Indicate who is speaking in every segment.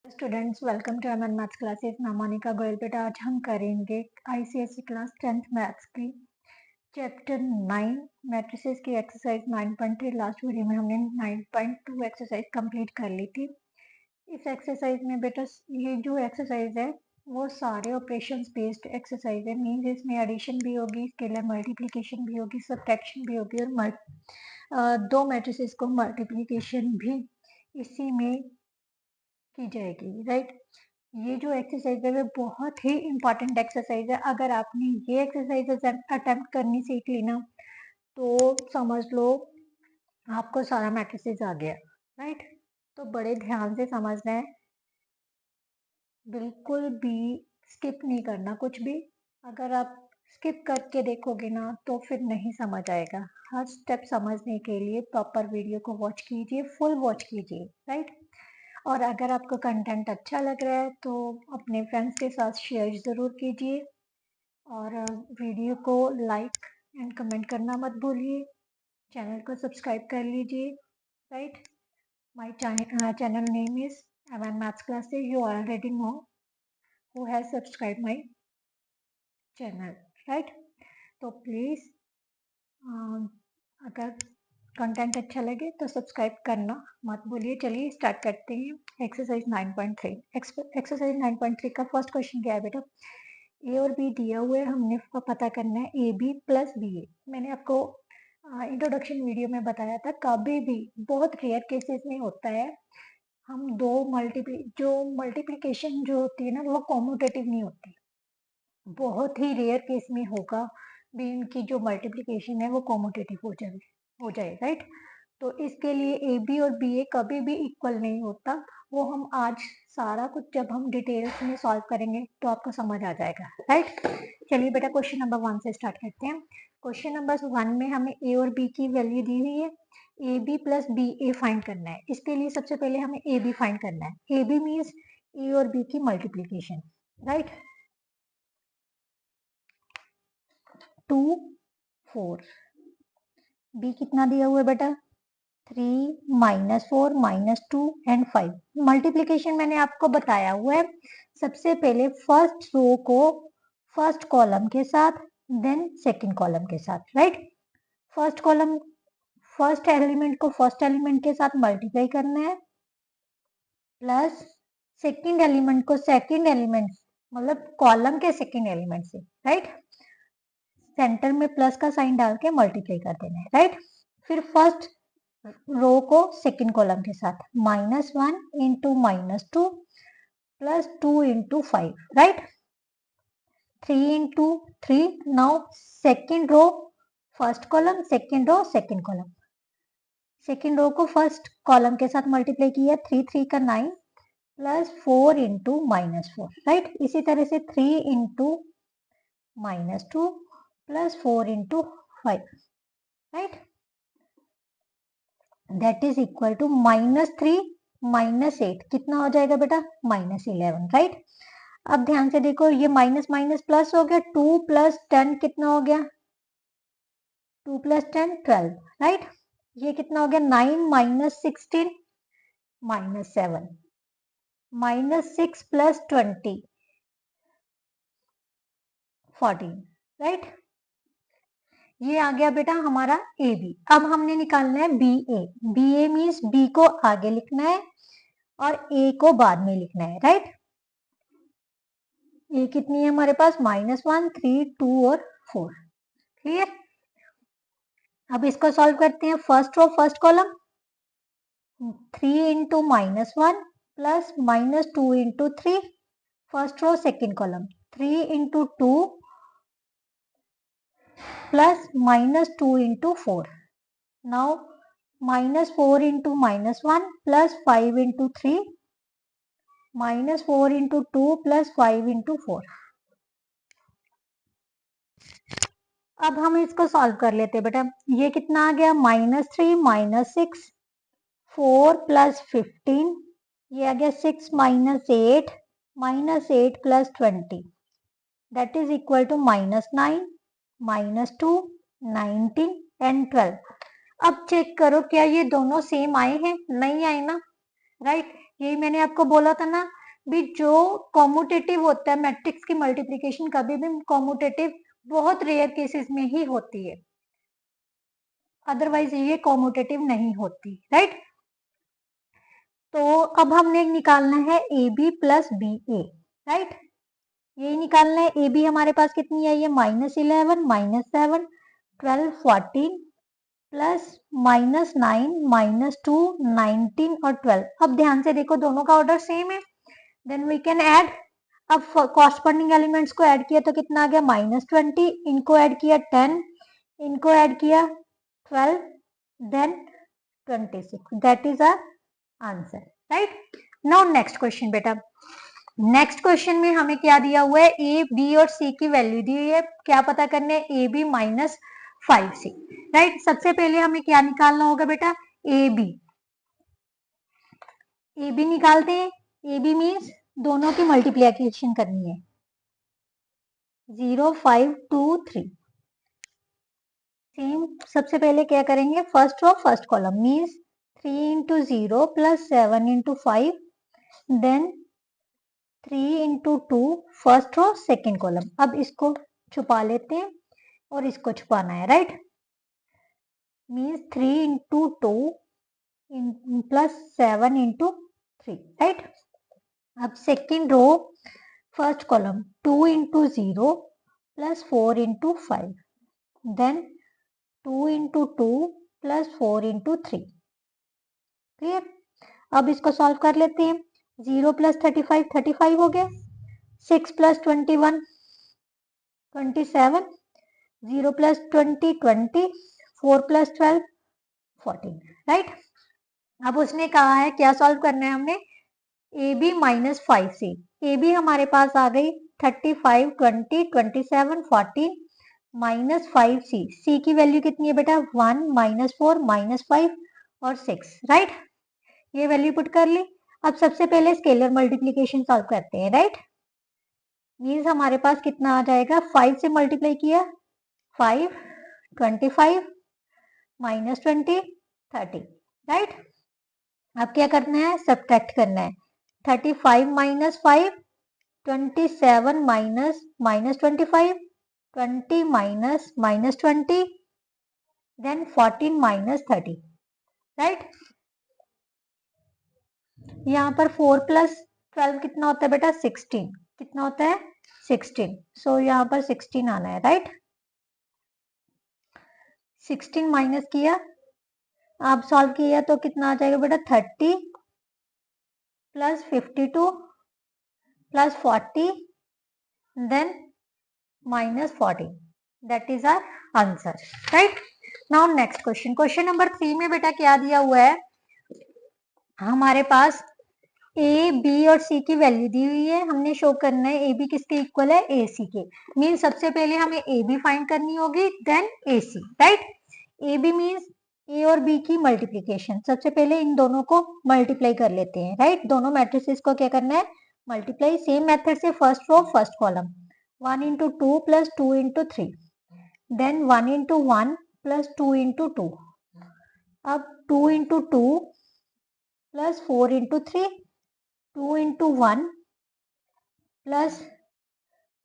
Speaker 1: Students welcome to MN maths classes. मैं मोनिका गोयल। बेटा आज हम करेंगे आईसीएसई क्लास 10th मैथ्स की चैप्टर 9 मैट्रिसेस की एक्सरसाइज 9.3। लास्ट वीडियो में हमने 9.2 एक्सरसाइज कंप्लीट कर ली थी। इस एक्सरसाइज में बेटा ये जो एक्सरसाइज है वो सारे ऑपरेशंस बेस्ड एक्सरसाइज है। मीन्स इसमें एडिशन भी होगी, स्केलर मल्टीप्लिकेशन भी होगी, सब्ट्रैक्शन भी होगी और दो मैट्रिसेस को मल्टीप्लिकेशन भी इसी में की जाएगी। राइट, ये जो एक्सरसाइज है वो बहुत ही इम्पॉर्टेंट एक्सरसाइज है। अगर आपने ये एक्सरसाइज अटेम्प्ट करनी सीख ली ना तो समझ लो आपको सारा मैट्रिसेस आ गया। राइट, तो बड़े ध्यान से समझना है, बिल्कुल भी स्किप नहीं करना कुछ भी। अगर आप स्किप करके देखोगे ना तो फिर नहीं समझ आएगा। हर स्टेप समझने के लिए प्रॉपर वीडियो को वॉच कीजिए, फुल वॉच कीजिए। राइट, और अगर आपको कंटेंट अच्छा लग रहा है तो अपने फ्रेंड्स के साथ शेयर ज़रूर कीजिए और वीडियो को लाइक एंड कमेंट करना मत भूलिए। चैनल को सब्सक्राइब कर लीजिए। Right, my channel name is MN maths classes. You already know who has subscribe my channel. Right, तो प्लीज़ अगर कंटेंट अच्छा लगे तो सब्सक्राइब करना मत भूलिए। चलिए स्टार्ट करते हैं एक्सरसाइज 9.3। एक्सरसाइज 9.3 का फर्स्ट क्वेश्चन क्या है बेटा? ए और बी दिया हुआ है, हमने पता करना है ए बी प्लस बी ए। मैंने आपको इंट्रोडक्शन वीडियो में बताया था, कभी भी बहुत रेयर केसेस में होता है हम दो मल्टीप्लिकेशन जो होती है ना वो कॉम्यूटेटिव नहीं होती। बहुत ही रेयर केस में होगा भी इनकी जो मल्टीप्लिकेशन है वो कॉम्यूटेटिव हो जाए। राइट, तो इसके लिए ए बी और बी ए कभी भी इक्वल नहीं होता। वो हम आज सारा कुछ जब हम डिटेल्स में सॉल्व करेंगे तो आपको समझ आ जाएगा। राइट, चलिए बेटा क्वेश्चन नंबर 1 से स्टार्ट करते हैं। क्वेश्चन नंबर 1 में हमें ए और बी की वैल्यू दी हुई है। A B plus B A find करना है। इसके लिए सबसे पहले हमें ए बी फाइंड करना है। ए बी मीन्स ए और बी की मल्टीप्लीकेशन। राइट, 2 4। बी कितना दिया हुआ है बेटा? 3 -4 -2 एंड 5। मल्टीप्लीकेशन मैंने आपको बताया हुआ है। सबसे पहले फर्स्ट रो को फर्स्ट कॉलम के साथ, देन सेकंड कॉलम के साथ। राइट, फर्स्ट एलिमेंट को फर्स्ट एलिमेंट के साथ मल्टीप्लाई करना है, प्लस सेकंड एलिमेंट को सेकंड एलिमेंट मतलब कॉलम के सेकंड एलिमेंट से। राइट, सेंटर में प्लस का साइन डाल के मल्टीप्लाई कर देना है। राइट, फिर फर्स्ट रो को सेकंड कॉलम के साथ -1 into -2 plus 2 into 5। Right, 3 into 3। Now second row first column, second row second column. Second row को फर्स्ट कॉलम के साथ मल्टीप्लाई किया, 3 3 का 9 प्लस 4 इंटू -4। राइट, इसी तरह से 3 into -2 plus 4 into 5। Right, that is equal to -3 -8 कितना हो जाएगा बेटा? -11। राइट, अब ध्यान से देखो, ये माइनस माइनस प्लस हो गया। 2 + 10 कितना हो गया? 2 + 10 12। राइट, ये कितना हो गया? 9 - 16 -7 -6 + 20 14। राइट, ये आ गया बेटा हमारा ए बी। अब हमने निकालना है B A. B A means B को आगे लिखना है और ए को बाद में लिखना है। राइट, ए कितनी है हमारे पास? -1 3 2 और 4। क्लियर? अब इसको सॉल्व करते हैं। First row first column 3 into -1 plus -2 into 3। First row second column 3 into 2 plus -2 into 4। Now -4 into -1 plus 5 into 3 -4 into 2 plus 5 into 4। अब हम इसको सॉल्व कर लेते हैं बेटा। ये कितना आ गया? -3 -6 4 + 15। ये आ गया 6 - 8 -8 + 20 that is equal to -9 -2 19 and 12। अब चेक करो क्या ये दोनों सेम आए हैं? नहीं आए ना। राइट, यही मैंने आपको बोला था ना भी, जो कॉम्यूटेटिव होता है मैट्रिक्स की मल्टीप्लिकेशन कभी भी कॉम्यूटेटिव बहुत रेयर केसेस में ही होती है, अदरवाइज ये कॉम्यूटेटिव नहीं होती, राइट। तो अब हमने निकालना है A B plus B A, right. यही निकालना है। ए बी हमारे पास कितनी आई है, -11 -7 12 14 प्लस -9 -2 19 और 12। अब ध्यान से देखो दोनों का ऑर्डर सेम है, देन वी कैन ऐड। अब कॉरस्पॉन्डिंग एलिमेंट्स को ऐड किया तो कितना आ गया, -20, इनको ऐड किया 10, इनको ऐड किया 12, then 26। That is our answer, right. Now next question बेटा। नेक्स्ट क्वेश्चन में हमें क्या दिया हुआ है, ए बी और सी की वैल्यू दी हुई है। क्या पता करने है, ए बी -5c, राइट। सबसे पहले हमें क्या निकालना होगा बेटा, ए बी। ए बी निकालते हैं। ए बी मीन्स दोनों की मल्टीप्लिकेशन करनी है, 0 5 2 3। सेम सबसे पहले क्या करेंगे, first row first column means 3 into 0 plus 7 into 5, then 3 into 2 first row second column. अब इसको छुपा लेते हैं और इसको छुपाना है, right. Means 3 into 2 plus 7 into 3, right. अब second row first column 2 into 0 plus 4 into 5, then 2 into 2 plus 4 into 3। Clear. अब इसको सॉल्व कर लेते हैं। 0 प्लस 35 35 हो गया, 6 प्लस 21 27, 0 प्लस 20 20, 4 प्लस 12 14, राइट। अब उसने कहा है क्या सॉल्व करना है हमने, A B -5c। A B हमारे पास आ गई 35 20 27 14 -5c। c की वैल्यू कितनी है बेटा, 1 -4 -5 और 6, राइट। ये वैल्यू पुट कर ली। अब सबसे पहले स्केलर मल्टीप्लीकेशन सॉल्व करते हैं, राइट। मीन्स हमारे पास कितना आ जाएगा, 5 से मल्टीप्लाई किया 5 25 -20 30, राइट। अब क्या करना है, सब्ट्रैक्ट करना है। 35 - 5 27 माइनस -25 20 माइनस -20 देन 14 -30, राइट। यहाँ पर 4 प्लस 12 कितना होता है बेटा, 16। कितना होता है, 16। सो यहाँ पर 16 आना है, राइट। 16 माइनस किया, आप सॉल्व किया तो कितना आ जाएगा बेटा, 30 plus 52 plus 40 then -14। That is our answer, right. Now next question. Question number 3 में बेटा क्या दिया हुआ है, हमारे पास ए बी और सी की वैल्यू दी हुई है। हमने शो करना है ए बी किसके इक्वल है, ए सी के। मीन सबसे पहले हमें ए बी फाइंड करनी होगी, then A C, right. A B means A और बी की मल्टीप्लीकेशन। सबसे पहले इन दोनों को मल्टीप्लाई कर लेते हैं, राइट। दोनों मैट्रिसेस को क्या करना है, मल्टीप्लाई। सेम मेथड से first row first column 1 into 2 plus 2 into 3, then 1 into 1 plus 2 into 2। अब 2 into 2 plus 4 into 3, 2 into 1 plus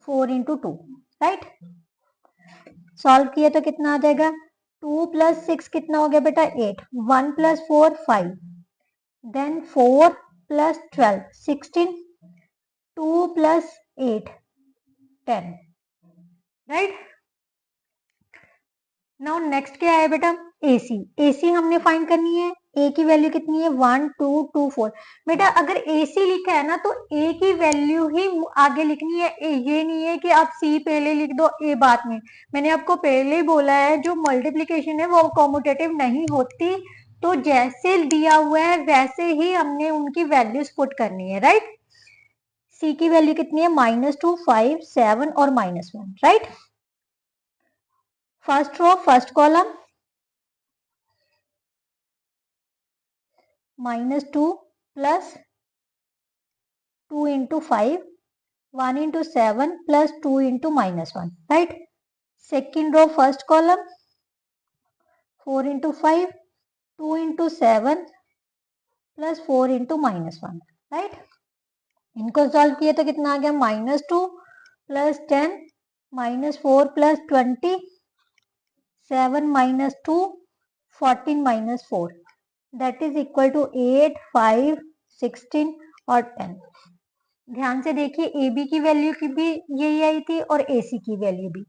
Speaker 1: 4 into 2, right. Solve किया तो कितना आ जाएगा, 2 प्लस 6 कितना हो गया बेटा, 8, 1 plus 4 5, then 4 plus 12 16, 2 plus 8 10, right. Now next क्या है बेटा, AC। AC हमने फाइंड करनी है। A की वैल्यू कितनी है, 1 2 2 4। बेटा अगर AC लिखा है ना तो A की वैल्यू ही आगे लिखनी है, ये नहीं है कि आप C पहले लिख दो A बाद में। मैंने आपको पहले ही बोला है जो मल्टीप्लिकेशन है वो कॉम्यूटेटिव नहीं होती, तो जैसे दिया हुआ है वैसे ही हमने उनकी वैल्यूज पुट करनी है, राइट। C की वैल्यू कितनी है, -2 5 7 और -1, right. First row first column -2 plus 2 into 5 1 into 7 plus 2 into -1, right. Second row first column 4 into 5 2 into 7 plus 4 into -1, right. इनको सॉल्व किए तो कितना आ गया, -2 plus 10 -4 plus 20 7 -2 14 -4 that is equal to 8 5 16 और 10। ध्यान से देखिए, ए बी की वैल्यू की भी यही आई थी और ए सी की वैल्यू भी।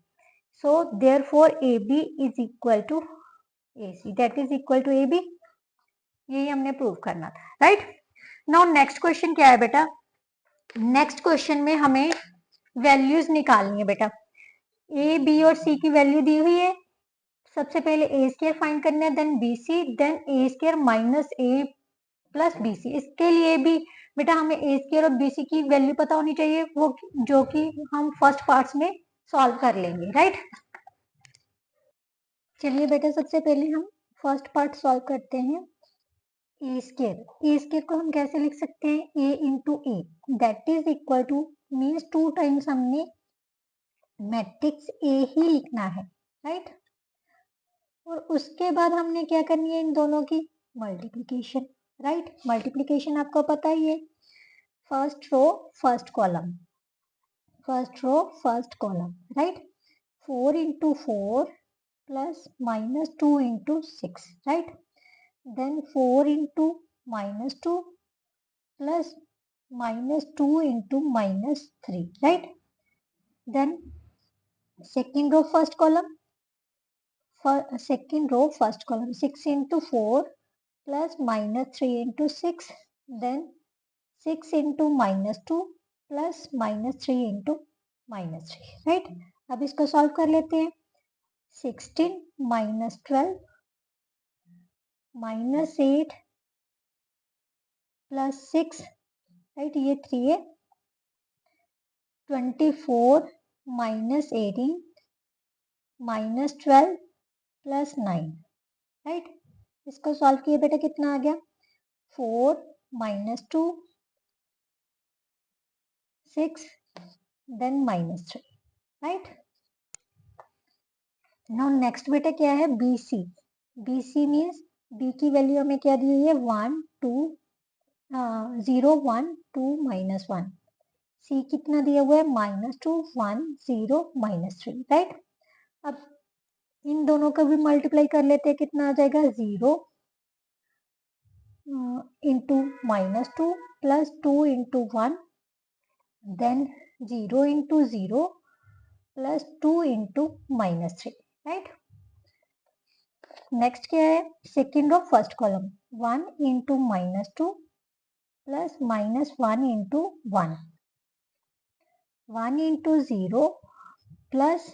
Speaker 1: So therefore A B is equal to A C that is equal to A B. यही हमने प्रूव करना था, राइट। नाउ नेक्स्ट क्वेश्चन क्या है बेटा, नेक्स्ट क्वेश्चन में हमें वैल्यूज निकालनी है बेटा। ए बी और सी की वैल्यू दी हुई है, सबसे पहले ए स्क्वायर फाइंड करना है, देन बी सी, देन ए स्क्वायर माइनस ए प्लस बी सी। इसके लिए भी बेटा हमें ए स्क्वायर और बी सी की वैल्यू पता होनी चाहिए, वो जो कि हम फर्स्ट पार्ट्स में सॉल्व कर लेंगे, राइट। चलिए बेटा सबसे पहले हम फर्स्ट पार्ट सॉल्व करते हैं। ए स्क्वायर को हम कैसे लिख सकते हैं, A into A that is equal to means 2 times हमने मैट्रिक्स ए ही लिखना है, राइट। और उसके बाद हमने क्या करनी है, इन दोनों की मल्टीप्लिकेशन, राइट। मल्टीप्लिकेशन आपको पता ही है, first row first column, first row first column, right. 4 into 4 plus -2 into 6, right. Then 4 into -2 plus -2 into -3, right. Then second row first column, second row first column 6 into 4 plus -3 into 6, then 6 into -2 plus -3 into -3, right। अब इसको solve कर लेते हैं। 16 -12 -8 plus 6, right, ये 3 है। 24 -18 -12 plus 9, right. इसको solve किए बेटा कितना आ गया, 4 -2 6 देन -3, राइट। नाउ नेक्स्ट बेटा क्या है, B C. B C means B की वैल्यू हमें क्या दी हुई है, 1 2 0 1 2 -1। सी कितना दिया हुआ है, -2 1 0 -3, राइट। अब इन दोनों का भी मल्टीप्लाई कर लेते हैं, कितना आ जाएगा, 0 into -2 plus 2 into 1 then 0 into 0 plus 2 into -3, right. Next क्या है, second row first column 1 into -2 plus -1 into 1 1 into 0 plus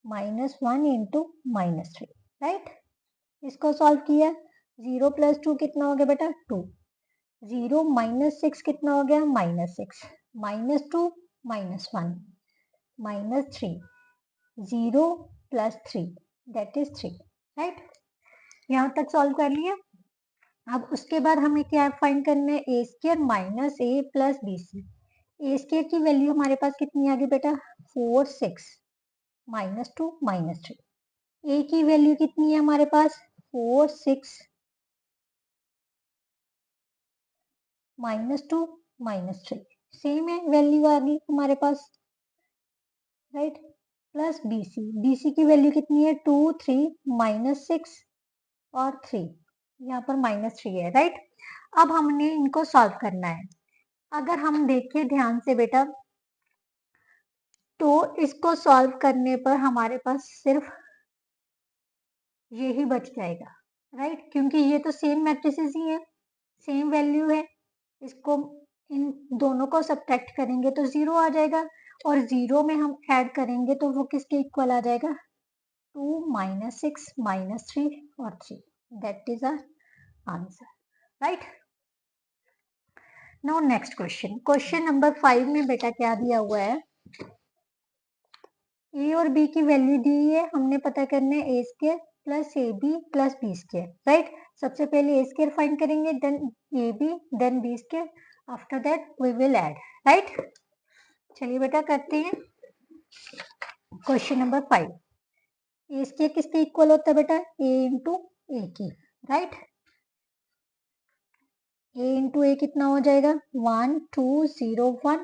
Speaker 1: -1 into -3, right. इसको सॉल्व किया, 0 प्लस 2 कितना हो गया बेटा, 2। 0 -6 कितना हो गया, -6 -2 -1 -3 0 प्लस 3 दैट इज 3, राइट। यहाँ तक सॉल्व कर लिया। अब उसके बाद हमें क्या फाइंड करना है, A square minus A plus B C. A square की वैल्यू हमारे पास कितनी आ गई बेटा, 4 6 -2 -3। ए की वैल्यू कितनी है हमारे पास, 4 6 -2 -3, सेम है वैल्यू आ गई हमारे पास, राइट। प्लस बीसी, बीसी की वैल्यू कितनी है, 2 3 -6 और 3, यहाँ पर -3 है, राइट। अब हमने इनको सॉल्व करना है। अगर हम देखें ध्यान से बेटा, तो इसको सॉल्व करने पर हमारे पास सिर्फ ये ही बच जाएगा, राइट, क्योंकि ये तो सेम मैट्रिसेस ही है, सेम वैल्यू है। इसको इन दोनों को सब्ट्रैक्ट करेंगे तो 0 आ जाएगा, और 0 में हम ऐड करेंगे तो वो किसके इक्वल आ जाएगा, 2 -6 -3 और 3, that is our answer, right. Now next question, question number 5 में बेटा क्या दिया हुआ है, ए और बी की वैल्यू दी है, हमने पता करना है A square plus A B plus B square, right. सबसे पहले ए स्क्वायर फाइंड करेंगे, then A B, then B square, after that we will add, right. चलिए बेटा करते हैं क्वेश्चन नंबर 5। ए स्क्वायर किसके इक्वल होता है बेटा, ए इंटू ए की, राइट। a इंटू ए कितना हो जाएगा 1201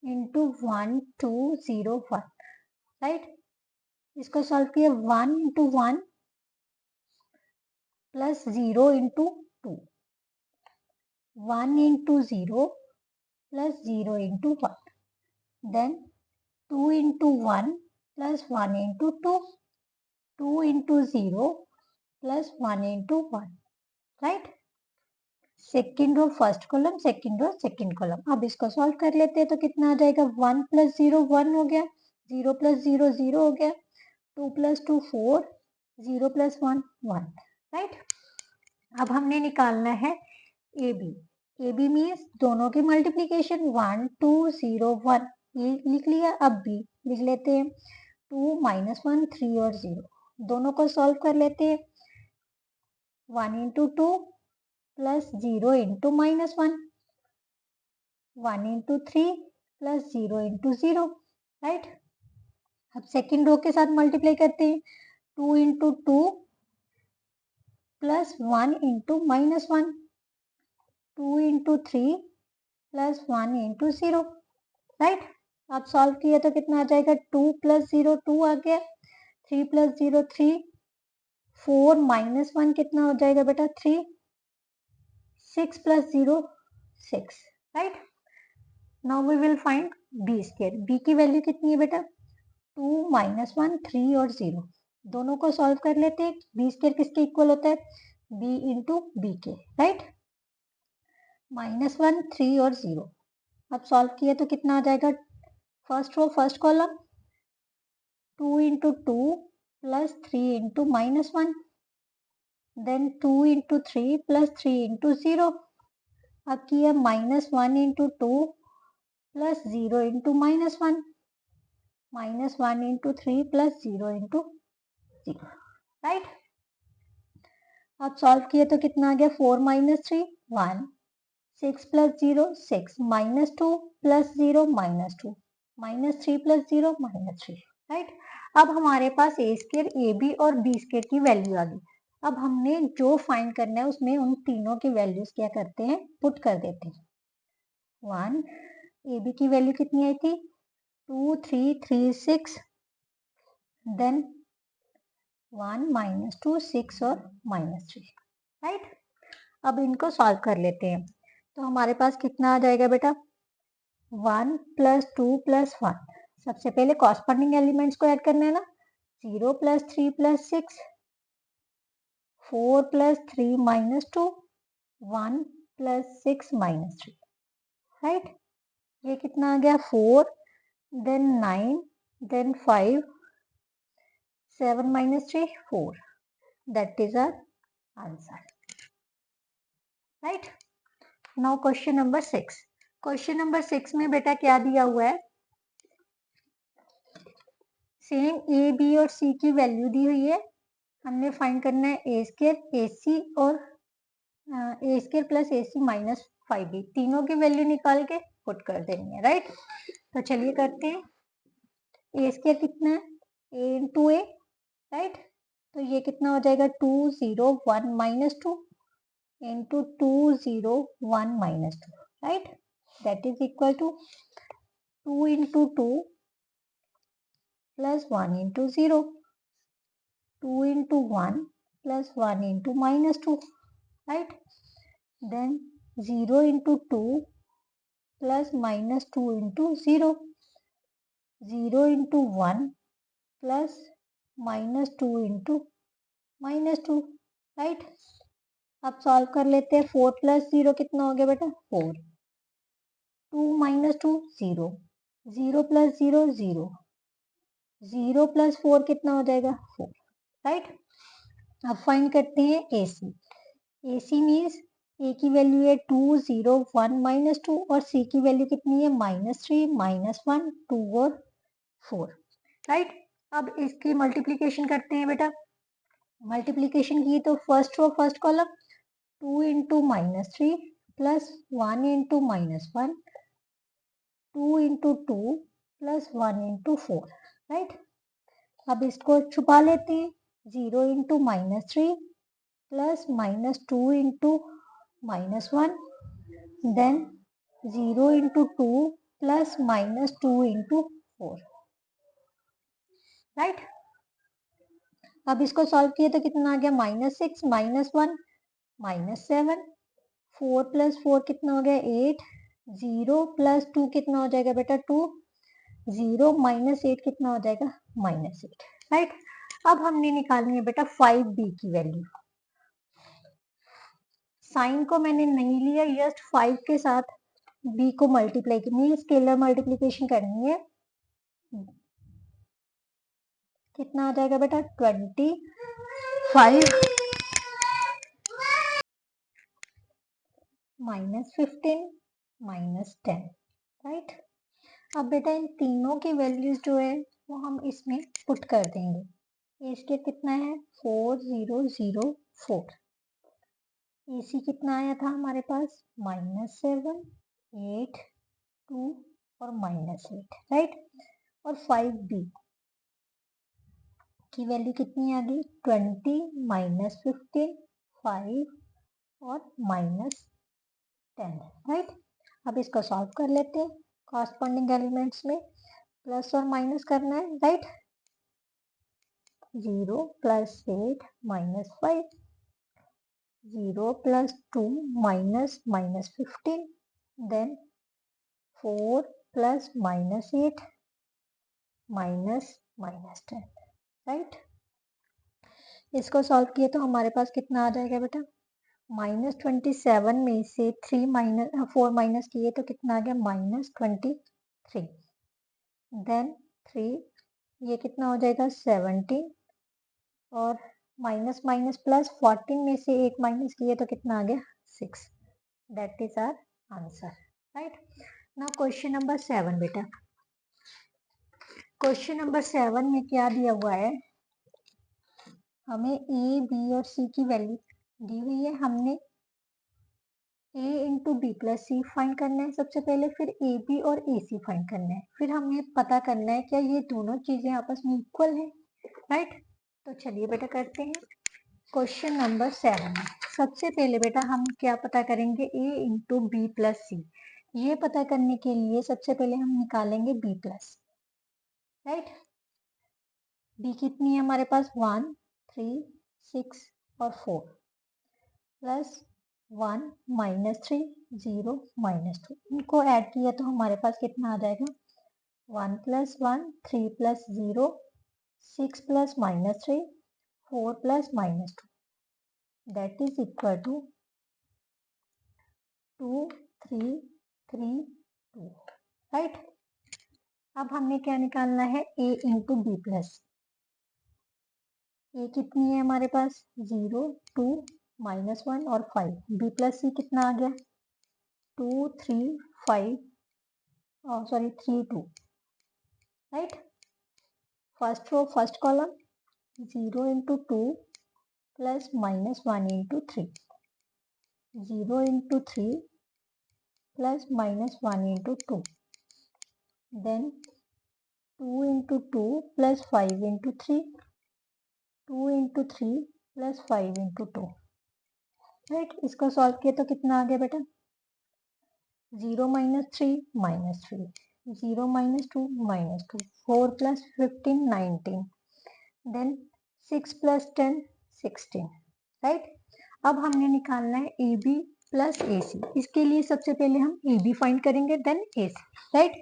Speaker 1: इंटू 1201, राइट। इसको सॉल्व किया 1 into 1 plus 0 into 2, 1 into 0 plus 0 into 1, then 2 into 1 plus 1 into 2, 2 into 0 plus 1 into 1, right. Second row first column, second row second column. अब इसको सॉल्व कर लेते हैं तो कितना आ जाएगा 1 प्लस 0 1 हो गया, 0 प्लस 0 0 हो गया, 2 प्लस 2 4, 0 प्लस 1 1, राइट। अब हमने निकालना है A B. A B means दोनों की मल्टीप्लीकेशन 1 2 0 1, ये लिख लिया। अब बी लिख लेते हैं 2 माइनस 1 3 और 0, दोनों को सॉल्व कर लेते हैं। 1 into 2 plus 0 into minus 1, 1 into 3 plus 0 into 0, right. अब सेकेंड रो के साथ मल्टीप्लाई करते हैं 2 into 2 plus 1 into minus 1, 2 into 3 plus 1 into 0, right. अब सॉल्व किया तो कितना आ जाएगा 2 प्लस 0 2 आ गया, 3 प्लस 0 3, 4 माइनस 1 कितना हो जाएगा बेटा 3, 6 plus 0 6, right. Now we will find B square. B की वैल्यू कितनी है बेटा 2 माइनस 1 3 और 0, दोनों को सॉल्व कर लेते हैं। बी स्क्वायर किसके इक्वल होता है बी इंटू बी के, राइट। माइनस 1 3 और 0, अब सॉल्व किया तो कितना आ जाएगा first row first column 2 into 2 plus 3 into minus 1, then 2 into 3 plus 3 into 0, अब किया minus 1 into 2 plus 0 into minus 1, minus 1 into 3 plus 0 into 0, right. अब सॉल्व किया तो कितना आ गया 4 minus 3 1, 6 plus 0 6, minus 2 plus 0 minus 2, minus 3 plus 0 minus 3, right. अब हमारे पास ए स्क्वायर ए बी और बी स्क्वायर की वैल्यू आ गई। अब हमने जो फाइंड करना है उसमें उन तीनों की वैल्यूज क्या करते हैं पुट कर देते हैं। 1 ए बी की वैल्यू कितनी आई थी 2 3 3 6, देन 1 माइनस 2 6 और माइनस 3, राइट। अब इनको सॉल्व कर लेते हैं तो हमारे पास कितना आ जाएगा बेटा 1 प्लस 2 प्लस 1, सबसे पहले कॉरस्पॉन्डिंग एलिमेंट्स को ऐड करना है ना, 0 plus 3 plus 6, 4 plus 3 minus 2, 1 plus 6 minus 3, right. ये कितना आ गया 4, then 9, then 5, 7 minus 3 4, that is our answer, right. Now question number 6। Question number 6 में बेटा क्या दिया हुआ है, सेम ए बी और सी की वैल्यू दी हुई है। हमने फाइंड करना है ए स्क्वायर ए सी और ए स्क्वायर प्लस ए सी माइनस 5b, तीनों की वैल्यू निकाल के पुट कर देनी है, राइट। तो चलिए करते हैं। ए स्क्वायर कितना है ए इंटू ए, राइट। तो ये कितना हो जाएगा 2 0 1 minus 2 into 2 0 1 minus 2, right. That is equal to 2 into 2 plus 1 into 0, 2 into 1 plus 1 into minus 2, right? Then 0 into 2 plus minus 2 into 0, 0 into 1 plus minus 2 into minus 2, right? अब solve कर लेते हैं 4 plus 0 कितना हो गया बेटा 4, 2 माइनस 2 0, 0 प्लस 0 0, 0 प्लस 4 कितना हो जाएगा 4, राइट। अब फाइंड करते हैं ए सी। ए सी मीन्स ए की वैल्यू है 2 0 1 माइनस 2 और सी की वैल्यू कितनी है माइनस 3 माइनस 1 2 और 4, राइट। अब इसकी मल्टीप्लीकेशन करते हैं बेटा। मल्टीप्लीकेशन की तो first row first column 2 into minus 3 plus 1 into minus 1, 2 into 2 plus 1 into 4, right. अब इसको छुपा लेते हैं 0 into minus 3 plus minus 2 into -1, then 0 into 2 plus -2 into 4, right. अब इसको सॉल्व किए तो कितना आ गया, -6 -1 -7, 4 प्लस 4 कितना हो गया 8, 0 प्लस 2 कितना हो जाएगा बेटा 2, 0 -8 कितना हो जाएगा -8, राइट। अब हमने निकालनी है बेटा 5b की वैल्यू। साइन को मैंने नहीं लिया, जस्ट 5 के साथ b को मल्टीप्लाई करनी है, स्केलर मल्टीप्लीकेशन करनी है। कितना आ जाएगा बेटा 25 -15 -10, राइट। अब बेटा इन तीनों की वैल्यूज जो है वो हम इसमें पुट कर देंगे। इसके कितना है 4004, AC कितना आया था हमारे पास -7 8 2 और -8, राइट। और 5b की वैल्यू कितनी आ गई 20 -15 5 और -10, राइट। अब इसको सॉल्व कर लेते हैं। कॉरस्पॉन्डिंग एलिमेंट्स में प्लस और माइनस करना है, right. 0 plus 8 -5, 0 plus 2 minus -15, then 4 plus -8 -10, right. इसको सॉल्व किए तो हमारे पास कितना आ जाएगा बेटा -27 में से 4 माइनस किए तो कितना आ गया -23, देन 3 ये कितना हो जाएगा 17, और माइनस माइनस प्लस 14 में से 1 माइनस किए तो कितना आ गया 6, that is our answer, right. Now question number 7 बेटा। क्वेश्चन नंबर 7 में क्या दिया हुआ है, हमें ए बी और सी की वैल्यू दी हुई है। हमने a into B plus C find करना है सबसे पहले, फिर ए बी और ए सी फाइंड करना है, फिर हमें पता करना है क्या ये दोनों चीजें आपस में इक्वल है, राइट। तो चलिए बेटा करते हैं। क्वेश्चन नंबर 7 सबसे पहले बेटा हम क्या पता करेंगे a इंटू बी प्लस सी। ये पता करने के लिए सबसे पहले हम निकालेंगे b प्लस, राइट। b कितनी है हमारे पास 1 3 6 और 4, प्लस 1 -3 0 -2, इनको ऐड किया तो हमारे पास कितना आ जाएगा 1 + 1 3 + 0 6 + -3 4 + -2, that is equal to 2 3 3 2, right. अब हमने क्या निकालना है a into B plus. a कितनी है हमारे पास 0 2 -1 और 5, b प्लस सी कितना आ गया 2 3 5 sorry 3 2, right. First row first column 0 into 2 plus -1 into 3, 0 into 3 plus -1 into 2, then 2 into 2 plus 5 into 3, 2 into 3 plus 5 into 2, right. इसको सॉल्व किया तो कितना आ गया बेटा 0 -3 -3, 0 -2 -2, 4 + 15 19, देन 6 + 10 16, राइट। अब हमने निकालना है ए बी प्लस ए सी। इसके लिए सबसे पहले हम ए बी फाइंड करेंगे, then A C, right.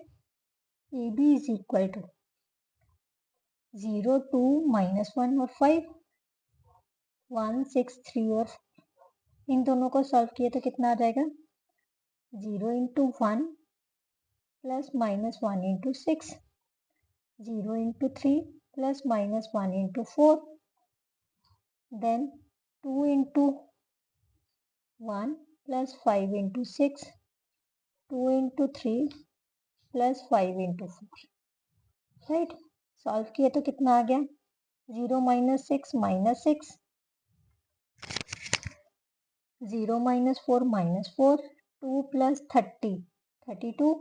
Speaker 1: A B is equal to 0 2 -1 और 5 1 6 3 और इन दोनों को सॉल्व किए तो कितना आ जाएगा 0 into 1 plus -1 into 6, 0 into 3 plus -1 into 4, then 2 into 1 plus 5 into 6, 2 into 3 plus 5 into 4, right. Solve किया तो कितना आ गया 0 -6 -6, 0 -4 -4, 2 + 30 32,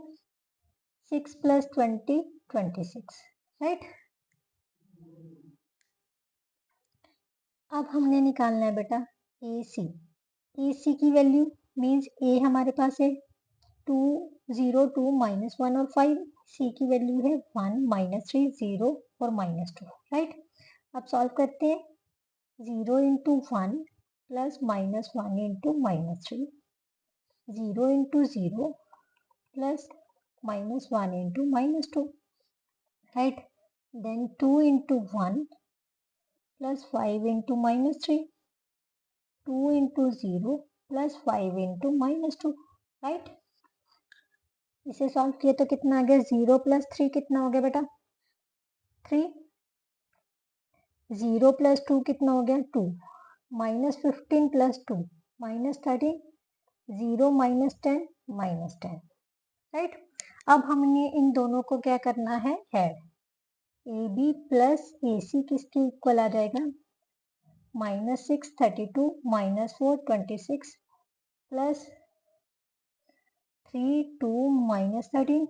Speaker 1: 6 + 20 26, राइट। अब हमने निकालना है बेटा ए सी की वैल्यू मीन्स ए हमारे पास है 2 0 2 -1 और 5, सी की वैल्यू है 1 -3 0 और -2, राइट। अब सॉल्व करते हैं। 0 into 1 plus -1 into -3, 0 into 0 plus -1 into -2, right. Then 2 into 1 plus 5 into -3, 2 into 0 plus 5 into -2, right. इसे सॉल्व किए तो कितना आ गया? 0 प्लस 3 कितना हो गया बेटा? 3। 0 प्लस 2 कितना हो गया? 2। -15 प्लस 2 -13, 0 -10 -10, राइट। अब हमने इन दोनों को क्या करना है? ऐड। ए बी प्लस ए सी किसके इक्वल आ जाएगा? -6 32 -4 26 प्लस 3 2 -13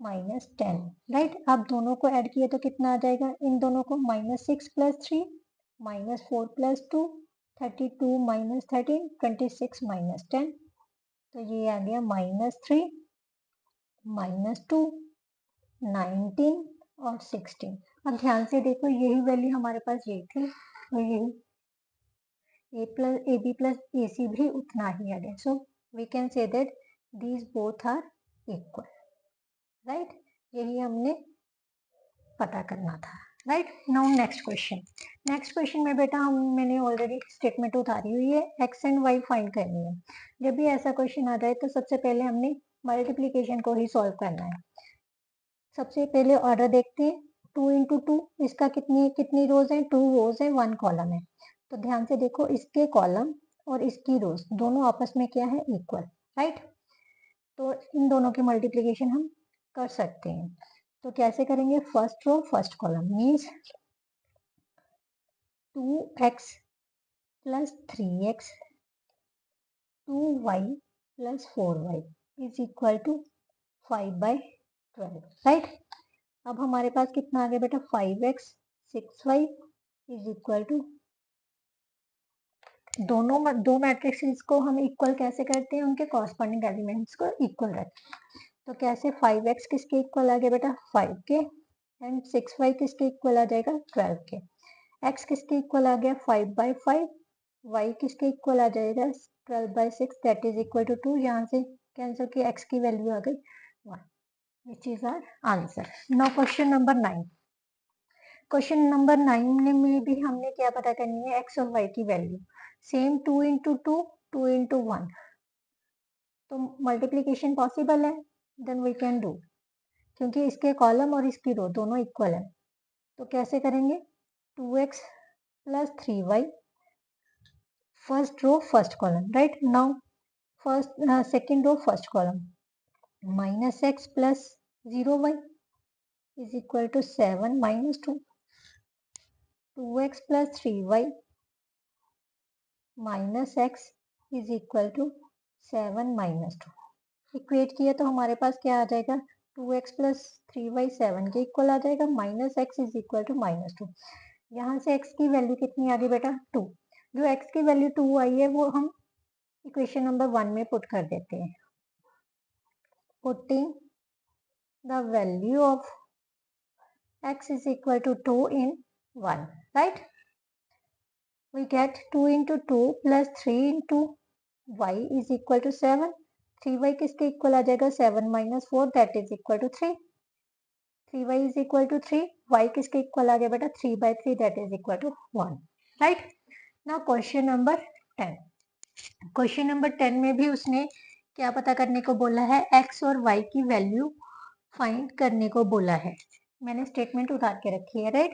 Speaker 1: -10, राइट। अब दोनों को ऐड किए तो कितना आ जाएगा? इन दोनों को -6 प्लस 3 -4 प्लस 2 32 -13 26 -10, तो ये आ गया -3 -2 19 और 16। अब ध्यान से देखो, यही वैल्यू हमारे पास ये थी और यही ए बी प्लस ए सी भी उतना ही आ गया। So we can say that these both are equal, right. यही हमने पता करना था, right. Now next question. Next question में बेटा मैंने ऑलरेडी स्टेटमेंट उतारी हुई है, एक्स एंड वाई फाइंड करनी है। जब भी ऐसा क्वेश्चन आ जाए तो सबसे पहले हमने मल्टीप्लीकेशन को ही सॉल्व करना है। सबसे पहले ऑर्डर देखते हैं। 2 इंटू 2, इसका कितनी रोज है? 2 रोज है, 1 कॉलम है। तो ध्यान से देखो, इसके कॉलम और इसकी रोज दोनों आपस में क्या है? Equal, right. तो इन दोनों की मल्टीप्लीकेशन हम कर सकते हैं। तो कैसे करेंगे? First row first column means 2x plus 3x 2y plus 4y is equal to 5/12, right. अब हमारे पास कितना आ गया बेटा? 5x 6y is equal to, दो मैट्रिक्स को हम इक्वल कैसे करते हैं? उनके कॉरस्पॉन्डिंग एलिमेंट्स को इक्वल रखते हैं। तो कैसे? 5x किसके इक्वल आ गया बेटा? 5 के, एंड 6y किसके इक्वल आ जाएगा? 12 के। x किसके इक्वल आ गया? 5/5। y किसके इक्वल आ जाएगा? 12/6, दैट इज इक्वल टू 2। यहाँ से कैंसिल किया, x की वैल्यू आ गई 1, which is our answer. Now question number 9। Question number 9 में भी हमने क्या पता करनी है? x और y की वैल्यू। सेम 2 इंटू 2 2 इंटू 1, तो मल्टीप्लीकेशन पॉसिबल है, देन वी कैन डू, क्योंकि इसके कॉलम और इसकी रो दोनों इक्वल है। तो कैसे करेंगे? 2x plus 3y, first row first column, right. Now first second row first column, -x plus 0y is equal to 7 -2, 2x plus 3y minus x is equal to 7 -2। Equate किया तो हमारे पास क्या आ जाएगा? 2x प्लस 3y 7 के equal आ जाएगा, -x is equal to -2। यहाँ से x की वैल्यू कितनी आ गई बेटा? 2। जो x की वैल्यू 2 आई है वो हम इक्वेशन नंबर 1 में पुट कर देते हैं। Putting the value of x is equal to 2 in 1, right? We get 2 into 2 plus 3 into y is equal to 7. 3y किसके इक्वल आ जाएगा? 7 minus 4, that is equal to 3. 3y is equal to 3. y किसके equal आ गया बेटा? 3/3, that is equal to 1, right? Now question number 10. Question number 10 में भी उसने क्या पता करने को बोला है? x और y की वैल्यू फाइंड करने को बोला है। मैंने स्टेटमेंट उतार के रखी है, राइट।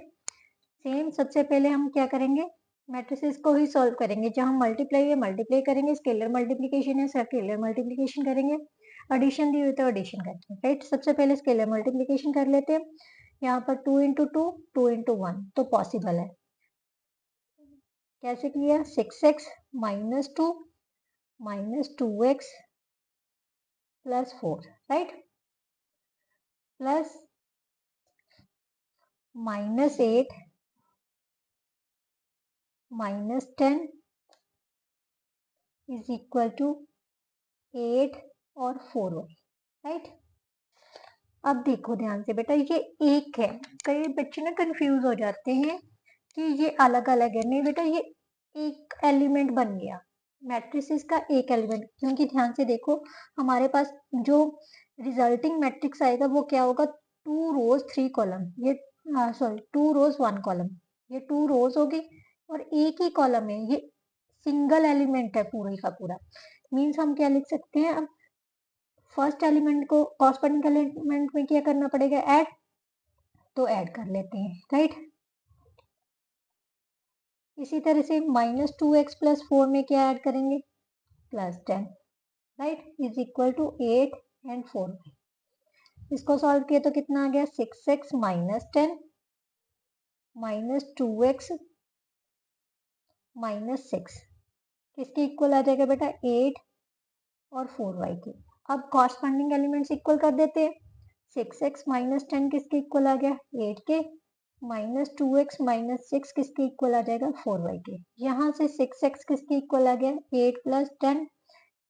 Speaker 1: सेम सबसे पहले हम क्या करेंगे? मैट्रिसेस को ही सॉल्व करेंगे। जहां मल्टीप्लाई है मल्टीप्लाई करेंगे, स्केलर मल्टीप्लिकेशन है स्केलर मल्टीप्लिकेशन करेंगे, एडिशन दी हुई तो एडिशन करेंगे, राइट। सबसे पहले स्केलर मल्टीप्लिकेशन कर लेते हैं। यहाँ पर 2 इंटू 2 2 इंटू 1 तो पॉसिबल है। कैसे किया? 6x minus 2 minus 2x plus 4, right, plus -8 -10 is equal to 8 और 4y, राइट। अब देखो ध्यान से बेटा, ये एक है, कई बच्चे ना कंफ्यूज हो जाते हैं कि ये अलग अलग है। नहीं बेटा, ये एक एलिमेंट बन गया, मैट्रिसेस का एक एलिमेंट, क्योंकि ध्यान से देखो हमारे पास जो रिजल्टिंग मैट्रिक्स आएगा वो क्या होगा, 2 रोज 3 कॉलम, ये सॉरी 2 रोज 1 कॉलम, ये 2 रोज होगी और एक ही कॉलम है, ये सिंगल एलिमेंट है पूरे का पूरा। मीन्स हम क्या लिख सकते हैं, अब फर्स्ट एलिमेंट को कॉरस्पॉन्डिंग एलिमेंट में क्या करना पड़ेगा, ऐड, तो ऐड कर लेते हैं, राइट। इसी तरह से -2x + 4 में क्या ऐड करेंगे, +10, right, is equal to 8 and 4। इसको सॉल्व किया तो कितना आ गया, 6x - 10 -2x - 6 किसके इक्वल आ जाएगा बेटा, 8 और 4y के। अब कॉरस्पॉन्डिंग एलिमेंट्स इक्वल कर देते हैं, 6x - 10 किसके इक्वल आ गया, 8 के, -2x - 6 किसके इक्वल आ जाएगा, 4y के। यहाँ से 6x किसके इक्वल आ गया, 8 + 10,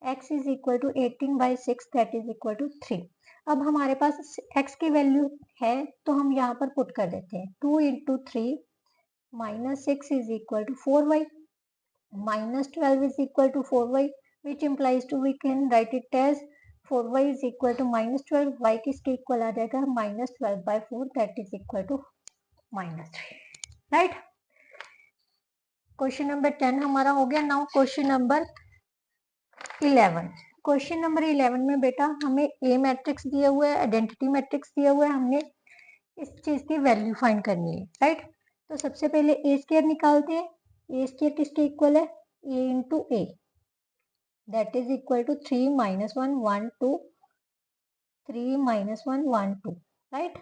Speaker 1: x is equal to 18/6, that is equal to 3। अब हमारे पास x की वैल्यू है तो हम यहाँ पर पुट कर देते हैं, 2 × 3 -6 is equal to 4y, -12 is equal to 4y, which implies to we can write it as 4y is equal to -12, y किसके इक्वल आ जाएगा, -12/4, that is equal to -3, right. Question number 10 हमारा हो गया। Now question number 11। Question number 11 में बेटा हमें ए matrix दिया हुआ है, आइडेंटिटी मैट्रिक्स दिया हुआ है, हमने इस चीज की वैल्यू फाइंड करनी है, राइट। तो सबसे पहले ए स्क्वायर निकालते हैं। ए स्क्वायर किसके इक्वल है, A into A, that is equal to 3 - 1 1 2, 3 - 1 1 2, right.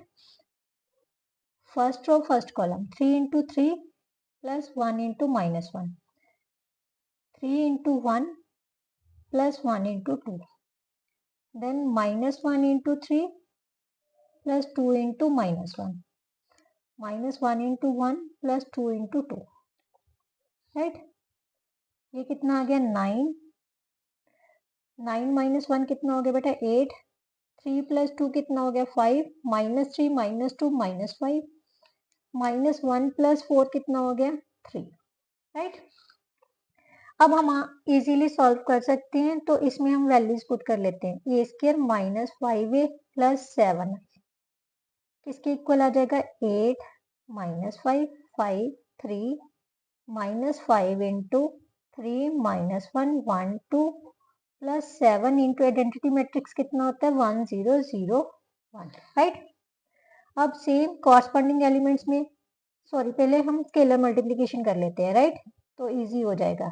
Speaker 1: First row first column, 3 × 3 + 1 × -1, 3 × 1 + 1 × 2, then -1 × 3 + 2 × -1, -1 × 1 + 2 × 2, right. ये कितना आ गया, 9, 9 - 1 कितना हो गया बेटा, 8, 3 + 2 कितना हो गया, 5, -3 - 2 -5, -1 + 4 कितना हो गया, 3, राइट। अब हम इजीली सॉल्व कर सकते हैं, तो इसमें हम वैल्यूज पुट कर लेते हैं। ए स्क्वायर -5a + 7 किसके इक्वल आ जाएगा, 8 - 5 5 3 -5 × 3 - 1 1 2 + 7 इंटू आइडेंटिटी मैट्रिक्स कितना होता है, 1 0 0 1, राइट। अब सेम कॉरस्पॉन्डिंग एलिमेंट्स में, सॉरी पहले हम स्केलर मल्टीप्लिकेशन कर लेते हैं, राइट, तो इजी हो जाएगा।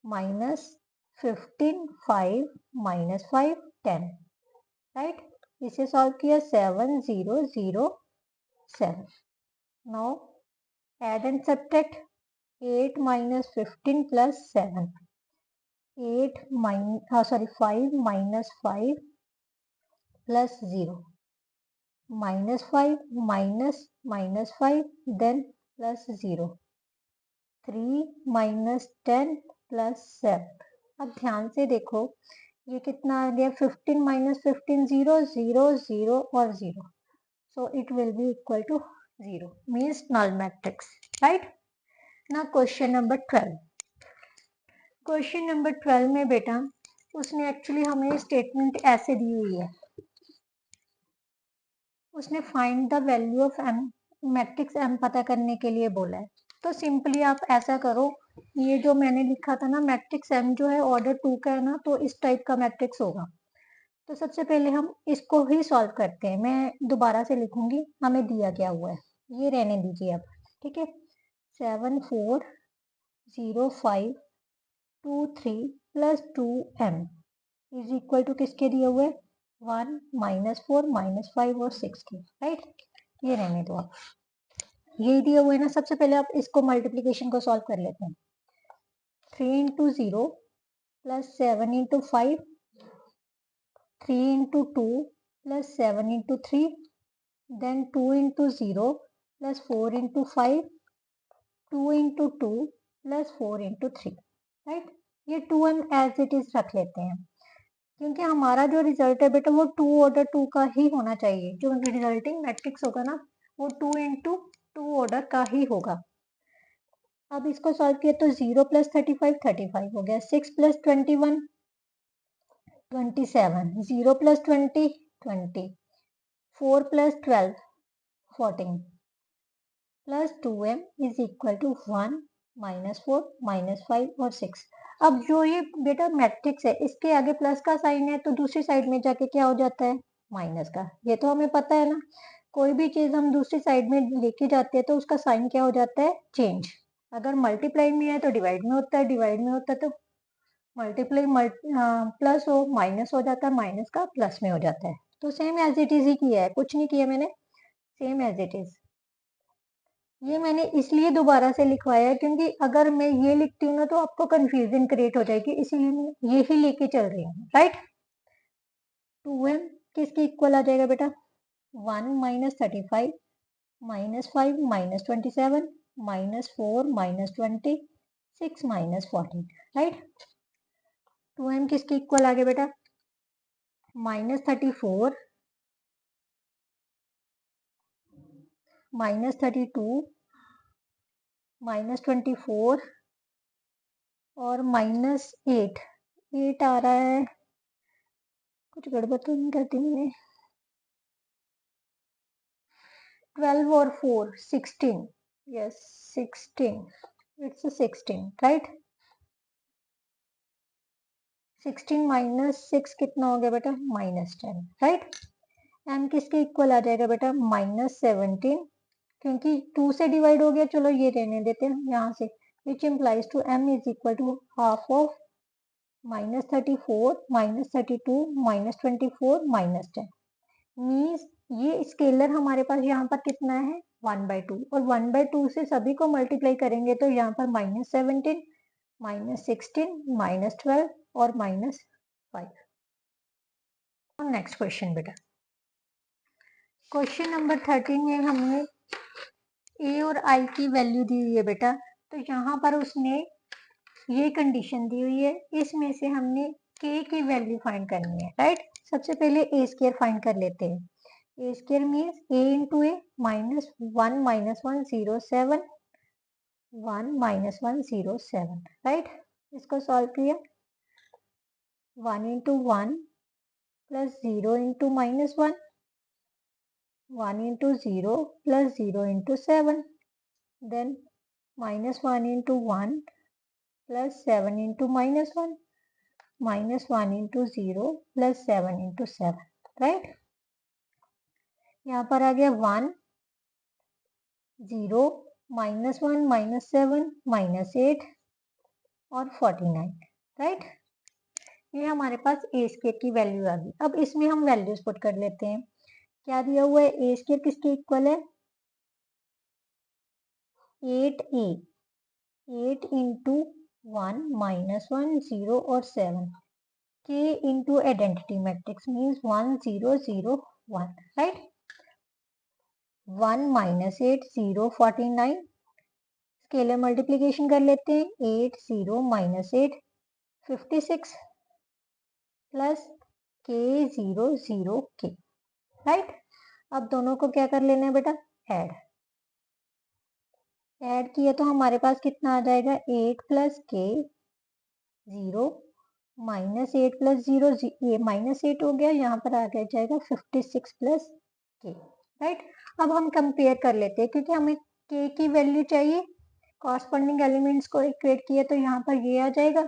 Speaker 1: -15 5 -5 10, राइट। इसे सॉल्व किया, 7 0 0 7। Now add and subtract, 8 - 15 + 7, 5 - 5 + 0, -5 -5 then +0, 3 - 10 + 7। अब ध्यान से देखो ये कितना आ गया, 15 - 15 0 0 0 और 0, so it will be equal to 0, means null matrix, right। now question number 12। Question number 12 में बेटा उसने एक्चुअली हमें स्टेटमेंट ऐसे दी हुई है, उसने find the value of M, matrix M पता करने के लिए बोला है। तो सिंपली आप ऐसा करो, ये जो मैंने लिखा था ना मैट्रिक्स एम जो है ऑर्डर 2 का है ना, तो इस टाइप का मैट्रिक्स होगा। तो सबसे पहले हम इसको ही सॉल्व करते हैं, मैं दोबारा से लिखूंगी हमें दिया क्या हुआ है, ये रहने दीजिए अब, ठीक है। 7 4 0 5 2 3 + 2m इज इक्वल टू किसके दिए हुए, 1 -4 -5 और 6 के, राइट। ये रहने दो आप, ये दिए हुए ना। सबसे पहले आप इसको मल्टीप्लीकेशन को सॉल्व कर लेते हैं। 3 × 0 + 7 × 5, 3 × 2 + 7 × 3, then 2 × 0 + 4 × 5, 2 × 2 + 4 × 3, right। ये 2m एज इट इज रख लेते हैं, क्योंकि हमारा जो रिजल्ट है बेटा वो 2 ऑर्डर 2 का ही होना चाहिए। जो रिजल्टिंग मैट्रिक्स होगा ना वो 2 इंटू 2 ऑर्डर का ही होगा। अब इसको सॉल्व किया तो 0 प्लस 35 35 हो गया, 6 plus 21 27, 0 plus 20 20, 4 plus 12 14 plus 2m is equal to 1 -4 -5 और 6। अब जो ये बेटा मैट्रिक्स है इसके आगे प्लस का साइन है तो दूसरी साइड में जाके क्या हो जाता है, माइनस का। ये तो हमें पता है ना, कोई भी चीज हम दूसरी साइड में लेके जाते हैं तो उसका साइन क्या हो जाता है, चेंज। अगर मल्टीप्लाई में है तो डिवाइड में होता है, डिवाइड में होता है तो मल्टीप्लाई प्लस हो माइनस हो जाता है, माइनस का प्लस में हो जाता है। तो सेम एज इट इज ही किया है, कुछ नहीं किया मैंने, सेम एज इट इज। ये मैंने इसलिए दोबारा से लिखवाया है क्योंकि अगर मैं ये लिखती हूँ ना तो आपको कंफ्यूजन क्रिएट हो जाएगी, इसीलिए मैं ये ही लेके चल रही हूँ, राइट। 2m किसके इक्वल आ जाएगा बेटा, 1 - 35 -5 -27 -4 -20 6 -14, राइट। 2m किसके इक्वल आ गया बेटा, -34 -32 -24 और -8। 8 आ रहा है, कुछ गड़बड़ तो नहीं करती मैंने। 12 और 4 16, yes 16, it's a 16, right। 16 -6 कितना हो गया बेटा, -10, राइट। m किसके इक्वल आ जाएगा बेटा, -17, क्योंकि 2 से डिवाइड हो गया, चलो ये रहने देते हैं यहाँ से, which implies to m is equal to half of -34 -32 -24 -10। Means ये स्केलर हमारे पास यहाँ पर कितना है, 1/2, और 1/2 से सभी को मल्टीप्लाई करेंगे तो यहाँ पर -17 -16 -12 और -5। नेक्स्ट क्वेश्चन बेटा, क्वेश्चन नंबर 13 में हमने a और i की वैल्यू दी हुई है बेटा, तो यहाँ पर उसने ये कंडीशन दी हुई है, इसमें से हमने k की वैल्यू फाइंड करनी है, राइट। सबसे पहले a स्क्वायर फाइंड कर लेते हैं। a square means a into a minus 1 minus 1 0 7 1 minus 1 0 7, right। इसको सॉल्व किया, 1 into 1 plus 0 into minus 1, 1 into 0 plus 0 into 7, then minus 1 into 1 plus 7 into minus 1, minus 1 into 0 plus 7 into 7, right। यहाँ पर आ गया 1 0 -1 -7 -8 और 49, right. ये हमारे पास ए स्क्वायर की value आ गई। अब इसमें हम वैल्यूज पुट कर लेते हैं। क्या दिया हुआ है, ए स्क्वायर किसके इक्वल है, 8a, 8 इंटू 1 -1 0 और 7, k into identity matrix means 1 0 0 1, right. 1 -8 0 49, scalar multiplication कर लेते हैं, 8 0 -8 56 प्लस k 0 0 k, राइट। अब दोनों को क्या कर लेना है बेटा, ऐड किया तो हमारे पास कितना आ जाएगा, 8 प्लस के 0 -8 प्लस 0 ये -8 हो गया, यहाँ पर आ गया जाएगा 56 प्लस के, राइट। अब हम कंपेयर कर लेते हैं क्योंकि हमें के की वैल्यू चाहिए, कॉरस्पॉन्डिंग एलिमेंट्स को इक्वेट किया तो यहाँ पर ये आ जाएगा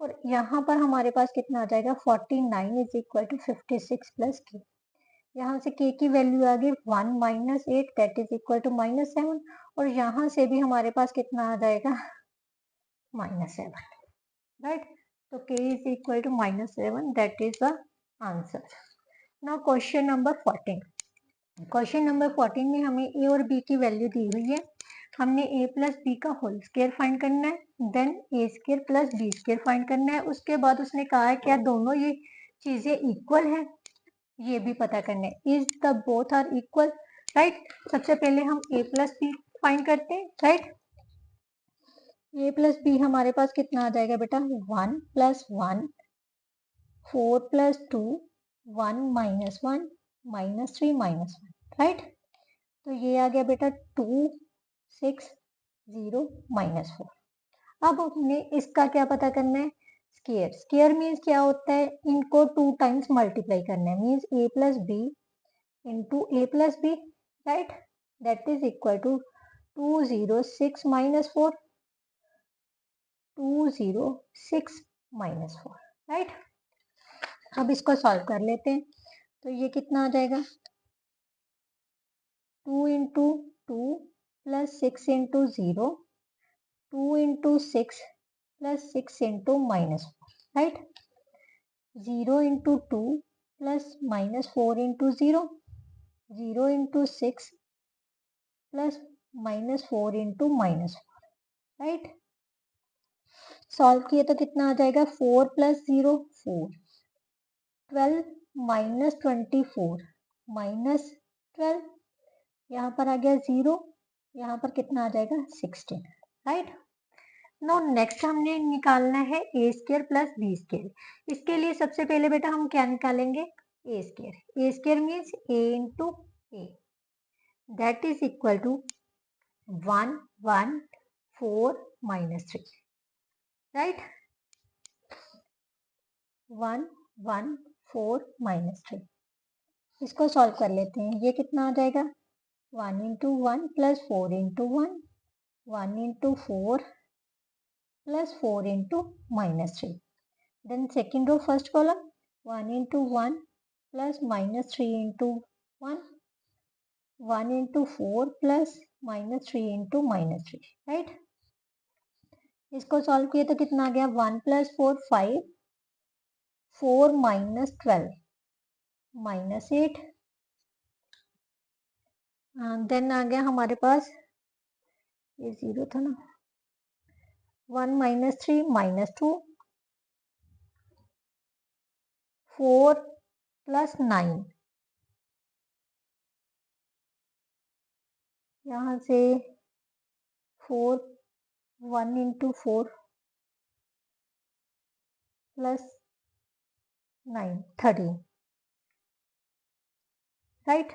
Speaker 1: और यहाँ पर हमारे पास कितना आ जाएगा, 49 इज इक्वल टू 56 प्लस के। यहाँ से k की वैल्यू आ गई 1 -8 दैट इज इक्वल टू -7, और यहाँ से भी हमारे पास कितना आ जाएगा, -7, राइट। तो k is equal to -7, that is the answer. Now question number 14। Question number 14 में हमें a और b की वैल्यू दी हुई है। हमने a प्लस बी का होल स्क्वायर फाइंड करना है, then a square plus B square find करना है। उसके बाद उसने कहा है क्या दोनों ये चीजें इक्वल है, ये भी पता करना है, is the both are equal, right. सबसे पहले हम a प्लस बी फाइंड करते हैं, राइट। ए प्लस बी हमारे पास कितना आ जाएगा बेटा, 1 plus 1, 4 plus 2, 1 minus 1, minus 3 minus 1, right. तो ये आ गया बेटा 2 6 0 माइनस 4। अब हमने इसका क्या पता करना है, स्केयर। स्केयर मीन्स क्या होता है, इनको 2 टाइम्स मल्टीप्लाई करना है, means A plus B into A plus B, right. That is equal to 206 minus 4, 206 minus 4, right. अब इसको सॉल्व कर लेते हैं। तो ये कितना आ जाएगा, 2 into 2 plus 6 into 0, 2 into 6 plus 6 into minus 4, right. 0 into 2 plus minus 4 into 0, 0 into 6 plus minus 4 into minus 4, right. Solve किए तो कितना आ जाएगा, 4 प्लस 0 4, 12 माइनस 24 माइनस 12, यहाँ पर आ गया 0, यहाँ पर कितना आ जाएगा 16, राइट। नो नेक्स्ट हमने निकालना है A square plus B square. इसके लिए सबसे पहले बेटा हम क्या निकालेंगे, A square. A square means A into A, that is equal to 1 1 4 minus 3, right. 1 1 4 minus 3, इसको सॉल्व कर लेते हैं। ये कितना आ जाएगा, 1 into 1 plus 4 into 1, 1 into 4 plus 4 into minus 3। Then second row first column, 1 into 1 plus minus 3 into 1, 1 into 4 plus minus 3 into minus 3, right. इसको solve किए तो कितना आ गया, 1 प्लस 4 5, 4 माइनस 12 माइनस 8, देन आ गया हमारे पास, ये 0 था ना, 1 माइनस 3 माइनस 2, 4 प्लस 9, यहाँ से 4 1 इंटू 4 प्लस 9 13, राइट।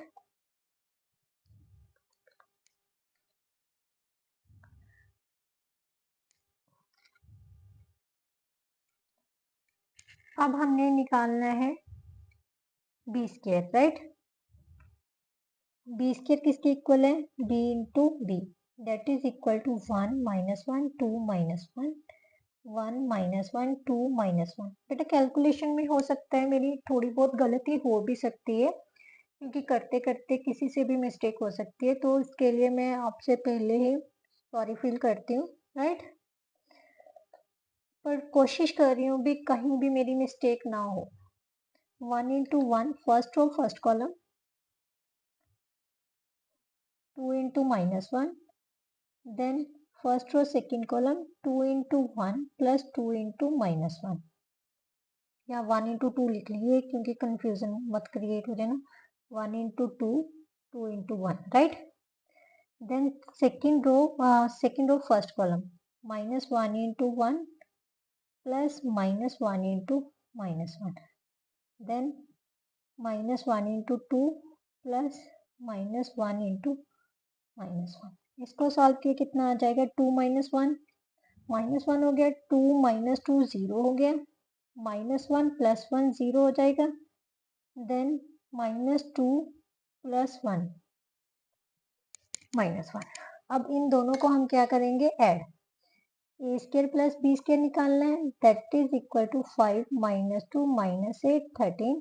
Speaker 1: अब हमने निकालना है B square, right. B square किसके इक्वल है, B into B, that is equal to 1 minus 1 2 minus 1, 1 minus 1 2 minus 1। बेटा कैलकुलेशन में हो सकता है मेरी थोड़ी बहुत गलती हो भी सकती है, क्योंकि करते करते किसी से भी मिस्टेक हो सकती है, तो इसके लिए मैं आपसे पहले ही सॉरी फील करती हूँ, राइट। पर कोशिश कर रही हूँ भी कहीं भी मेरी मिस्टेक ना हो। 1 into 1 first row first column, 2 into minus 1, then first row second column, 2 into 1 plus 2 into minus 1, या 1 इंटू 2 लिख लीजिए क्योंकि कंफ्यूजन मत क्रिएट हो जाए ना। 1 into 2 2 into 1, right. Then second row first column, minus 1 into 1 plus minus 1 into minus 1, then minus 1 into 2 plus minus 1 into minus 1। इसको solve किए कितना आ जाएगा, 2 माइनस 1 माइनस 1 हो गया, 2 माइनस 2 0 हो गया, माइनस 1 प्लस 1 0 हो जाएगा, देन माइनस 2 प्लस 1 माइनस 1। अब इन दोनों को हम क्या करेंगे, add. A square plus B square निकालना है, that is equal to 5 minus 2 minus 8 13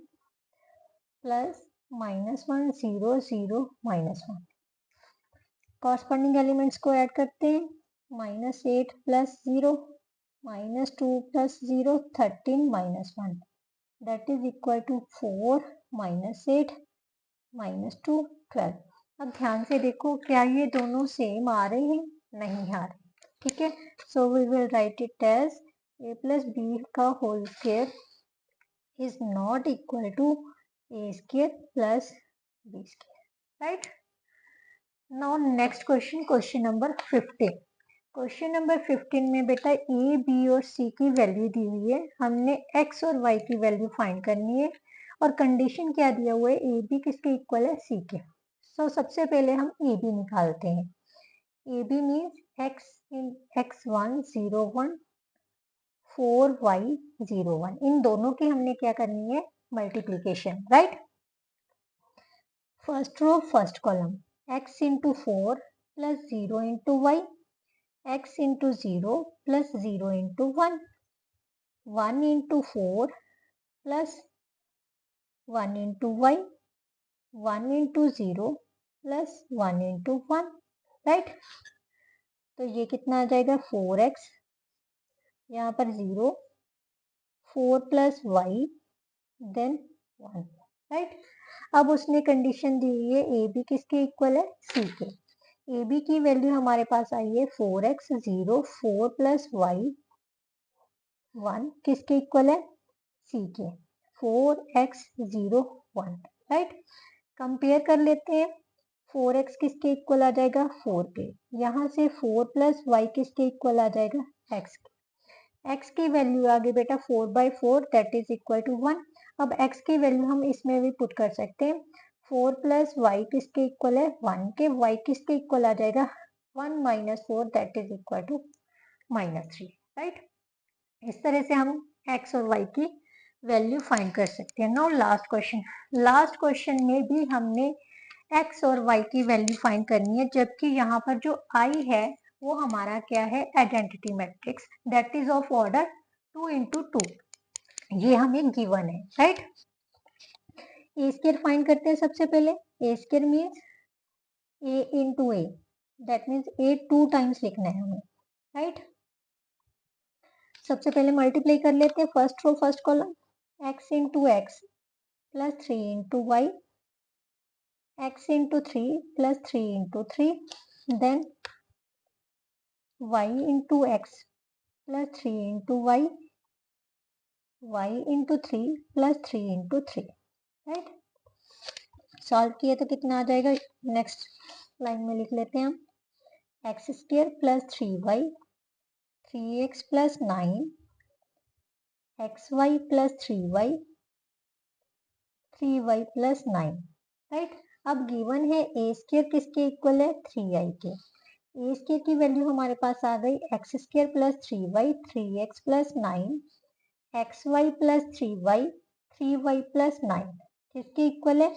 Speaker 1: plus minus 1 0 0 minus 1। Corresponding elements को ऐड करते हैं, minus 8 plus 0 minus 2 plus 0 13 minus 1, that is equal to 4 minus 8 minus 2 12। अब ध्यान से देखो क्या ये दोनों सेम आ रहे हैं, नहीं आ रहे, ठीक है। So we will write it as a plus B का whole square is not equal to A square plus B square, right. Now next question, question number 15। Question number 15 में बेटा ए बी और सी की वैल्यू दी हुई है, हमने x और वाई की वैल्यू फाइंड करनी है और कंडीशन क्या दिया हुआ है, ए बी किसके इक्वल है, सी के। सो सबसे पहले हम ए बी निकालते हैं। ए बी मीन्स x1 0 1 4y 0 1, इन दोनों की हमने क्या करनी है, multiplication, right. First row first column, x into 4 plus 0 into y, x into 0 plus 0 into 1, 1 into 4 plus 1 into y, 1 into 0 plus 1 into 1, right. तो ये कितना आ जाएगा, 4x, यहाँ पर 0, 4 प्लस वाई देन 1, राइट। अब उसने कंडीशन दी हुई है ए बी किसके इक्वल है, सी के। ए बी की वैल्यू हमारे पास आई है 4x 0 4 प्लस वाई 1 किसके इक्वल है, सी के, 4x 0 1, राइट। कंपेयर कर लेते हैं, 4x किसके इक्वल आ जाएगा, 4 के। यहाँ से 4 प्लस वाई किसके इक्वल आ जाएगा, x के। x की वैल्यू आ गई बेटा 4/4 दैट इज इक्वल टू 1। अब x की वैल्यू हम इसमें भी पुट कर सकते हैं, 4 प्लस वाई किसके इक्वल है, 1 के, y किसके इक्वल आ जाएगा, 1 minus 4 that is equal to -3, right. इस तरह से हम x और y की वैल्यू फाइंड कर सकते हैं। नाउ लास्ट क्वेश्चन में भी हमने x और y की वैल्यू फाइंड करनी है, जबकि यहाँ पर जो i है वो हमारा क्या है, identity matrix that is of order 2 into 2, ये हमें गिवन है, राइट। ए स्क्वायर फाइंड करते हैं सबसे पहले। A square means A into A, that means A 2 times लिखना है हमें, राइट। सबसे पहले मल्टीप्लाई कर लेते हैं, first row first column, x into x plus 3 into y, x into 3 plus 3 into 3, then y into x plus 3 into y, y into 3 plus 3 into 3, right. Solve किए तो कितना आ जाएगा, नेक्स्ट लाइन में लिख लेते हैं हम, x square plus 3y 3x plus 9 xy plus 3y 3y plus 9, right. अब गिवन है ए स्क्वायर किसके इक्वल है, 3i के। ए स्क्वायर की वैल्यू हमारे पास आ गई X square plus 3y 3x plus 9 xy plus 3y 3y plus 9 किसके इक्वल है,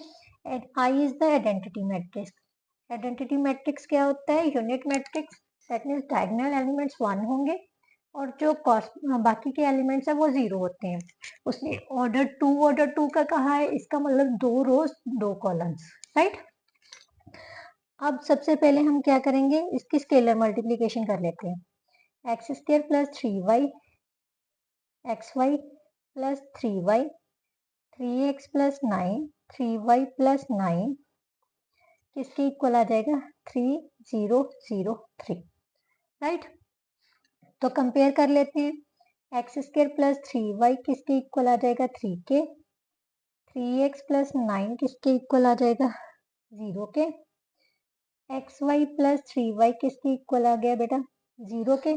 Speaker 1: I is the identity matrix. Identity matrix क्या होता है, unit matrix, that means diagonal elements 1 होंगे और जो बाकी के एलिमेंट्स है वो 0 होते हैं। उसने ऑर्डर 2 का कहा है, इसका मतलब 2 रोज 2 कॉलम्स, राइट। अब सबसे पहले हम क्या करेंगे, इसकी स्केलर मल्टीप्लीकेशन कर लेते हैं, x square plus 3y xy plus 3y 3x plus 9 3y plus 9 किसके इक्वल आ जाएगा, 3 0 0 3, राइट। तो कंपेयर कर लेते हैं, एक्स स्क्वायर प्लस 3y किसके इक्वल आ जाएगा, 3 के, 3x प्लस 9 किसके इक्वल आ जाएगा, 0 के, xy प्लस 3y किसके इक्वल आ गया बेटा, 0 के।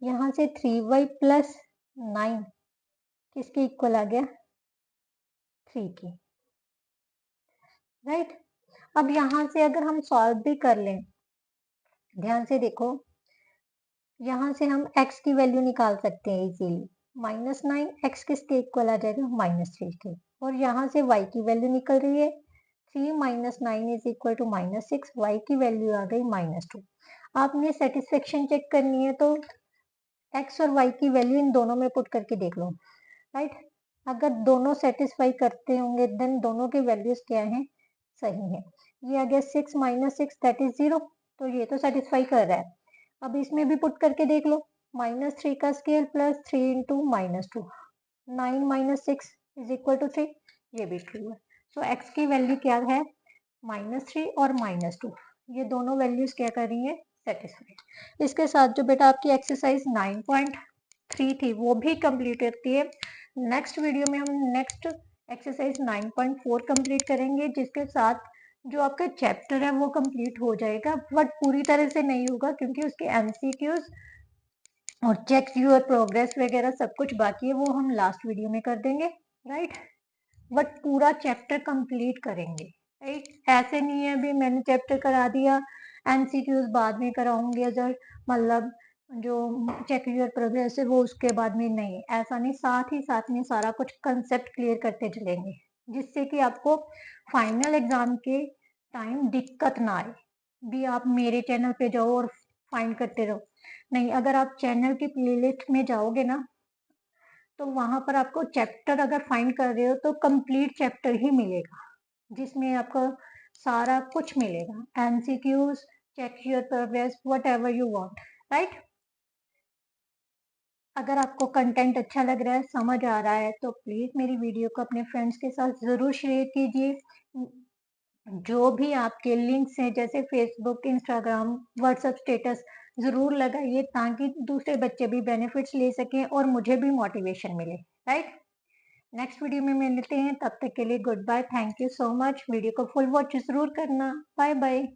Speaker 1: यहाँ से 3y प्लस 9 किसके इक्वल आ गया, 3 के, राइट। अब यहाँ से अगर हम सॉल्व भी कर लें, ध्यान से देखो, यहाँ से हम x की वैल्यू निकाल सकते हैं इजीली, -9 x किसके इक्वल आ जाएगा, -3 के, और यहाँ से y की वैल्यू निकल रही है 3 minus 9 is equal to -6, y की वैल्यू आ गई -2। आपने सेटिस्फेक्शन चेक करनी है तो x और y की वैल्यू इन दोनों में पुट करके देख लो, राइट। अगर दोनों सेटिस्फाई करते होंगे देन दोनों की वैल्यूज क्या है, सही है। ये आ गया 6 माइनस 6 दैट इज 0, तो ये तो सेटिस्फाई कर रहा है। अब इसमें भी पुट करके देख लो, -3 का scale plus 3 into -2, 9 minus 6 is equal to 3, ये भी ट्रू है। सो x की वैल्यू क्या है, -3 और -2, ये दोनों वैल्यूज क्या कर रही है, सेटिस्फाई। इसके साथ जो बेटा आपकी एक्सरसाइज 9.3 थी वो भी कंप्लीट होती है। नेक्स्ट वीडियो में हम नेक्स्ट एक्सरसाइज 9.4 कंप्लीट करेंगे, जिसके साथ जो आपका चैप्टर है वो कंप्लीट हो जाएगा, बट पूरी तरह से नहीं होगा क्योंकि उसके एमसीक्यूज और चेक यूर प्रोग्रेस वगैरह सब कुछ बाकी है, वो हम लास्ट वीडियो में कर देंगे, राइट। बट पूरा चैप्टर कंप्लीट करेंगे, राइट। ऐसे नहीं है अभी मैंने चैप्टर करा दिया, एमसीक्यूज बाद में कराऊंगी, अगर मतलब जो चेक यूर प्रोग्रेस है वो उसके बाद में, नहीं ऐसा नहीं, साथ ही साथ में सारा कुछ कंसेप्ट क्लियर करते चलेंगे, जिससे कि आपको फाइनल एग्जाम के टाइम दिक्कत ना आए। भी आप मेरे चैनल पे जाओ और फाइंड करते रहो, नहीं, अगर आप चैनल की प्लेलिस्ट में जाओगे ना तो वहां पर आपको चैप्टर अगर फाइंड कर रहे हो तो कंप्लीट चैप्टर ही मिलेगा, जिसमें आपको सारा कुछ मिलेगा, MCQs, check your progress, whatever you want, right. अगर आपको कंटेंट अच्छा लग रहा है, समझ आ रहा है, तो प्लीज मेरी वीडियो को अपने फ्रेंड्स के साथ जरूर शेयर कीजिए। जो भी आपके लिंक्स हैं जैसे फेसबुक, इंस्टाग्राम, व्हाट्सएप स्टेटस जरूर लगाइए, ताकि दूसरे बच्चे भी बेनिफिट्स ले सकें और मुझे भी मोटिवेशन मिले, राइट। नेक्स्ट वीडियो में मिलते हैं, तब तक के लिए goodbye, thank you so much. Video को फुल वॉच जरूर करना, बाय बाय।